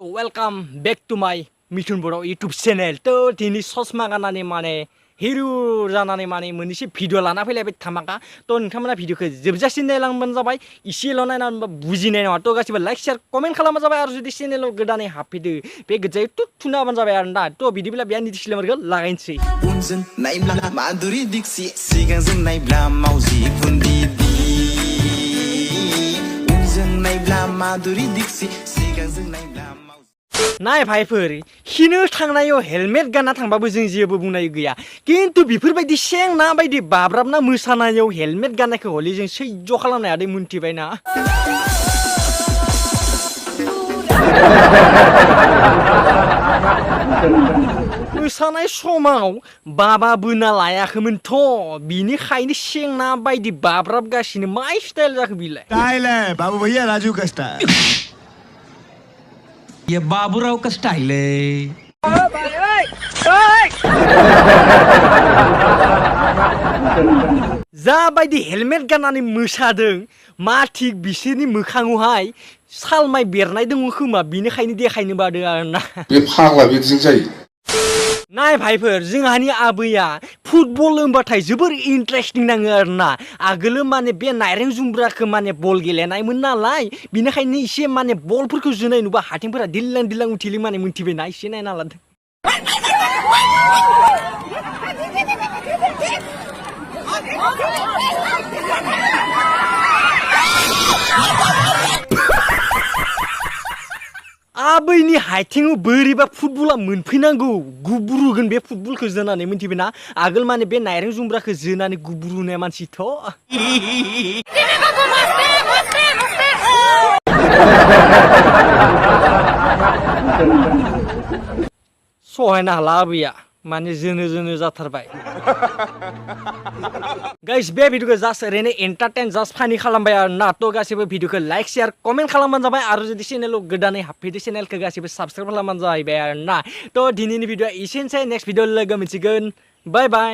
Welcome back to माय मिथुन बर' YouTube channel. तो दिनै ससमा गाननानै माने हिरो जानानै माने मोनसे भिडिअ लाना फैलायबाय थामाका। तो नोंथांमोना भिडिअखौ जोबजासिम नायलांबानो जाबाय, इसेल' नायनानै बुजिनाय नङा। तो गासिबो लाइक शेयार कमेन्ट खालामबानो जाबाय आरो जुदि चेनेलाव गोदानै हाबफैदो बे गोजायै थुना होबानो जाबाय आरो ना। तो बिदिब्ला बे आंनि डिसक्लेमारखौ लागायनोसै। उनजों नायब्ला माधुरि दीक्षित, सिगांजों नायब्ला मावजि खुन्दिदि। उनजों नायब्ला माधुरि दीक्षित, सिगांजों नायब्ला नाय भाइफोर, खिनो थांनायाव हेलमेट गानना थांबाबो जों जेबो बुंनाय गैया, किन्तु बेफोरबायदि सेंना बायदि बाब्राबना मोसानायाव हेलमेट गाननायखौ हले जों सैज्य खालामनो हादों, मोनथिबायना? मोसानाय समाव बाबा बोना लायाखैमोनथ', बिनिखायनो सेंना बायदि बाब्राबगासिनो। मा स्टाइल जाखो बिलाय? स्टाइल है बाबू भैया, राजू का स्टाइल। ये बाबूराव का स्टाइल है। जाबायदि हेलमेट गाननानै मोसादों, मा थिक बिसोरनि मोखाङावहाय सालमाय बेरनाय दङ खोमा, बिनिखायनो देखायनो बादो आरोना। बे फाग्ला बिदिजों जायो। नाय भाइफोर, जोंहानि आबैया फुटबल होनबाथाय जोबोर इन्टारेस्टिं नाङो आरोना। आगोलो माने बे नाइरें जुमब्राखौ माने बल गेलेनायमोन नालाय, बिनिखायनो एसे माने बलफोरखौ जोनाय नुबा हाथिंफोरा दिल्लां दिल्लां उथिलै, माने मोनथिबायना? एसे नायना लादों। आबैनि हाइथिङाव बोरैबा फुटबला मोनफैनांगौ, गुब्रुगोन बे फुटबलखौ जोनानै, मोनथिबायना? आगोल माने बे नाइरें जुमब्राखौ जोनानै गुब्रुनाय मानसिथ'। सहायनो हाला आबैया, माने जोनो जोनो जाथारबाय। गाइस, बे भिडिअखौ जास्ट ओरैनो एन्टारटेन जास्ट फानि खालामबाय आरो ना। तो गासिबो भिडिअखौ लाइक शेयार कमेन्ट खालामबानो जाबाय आरो जुदि चेनेलाव गोदानै हाबफैदो चेनेलखौ गासिबो साबस्क्राइब खालामबानो जाहैबाय आरो ना। तो दिनैनि भिडिअआ एसेनोसै, नेक्स्ट भिडिअ लोगो मोनसिगोन। बाय बाय।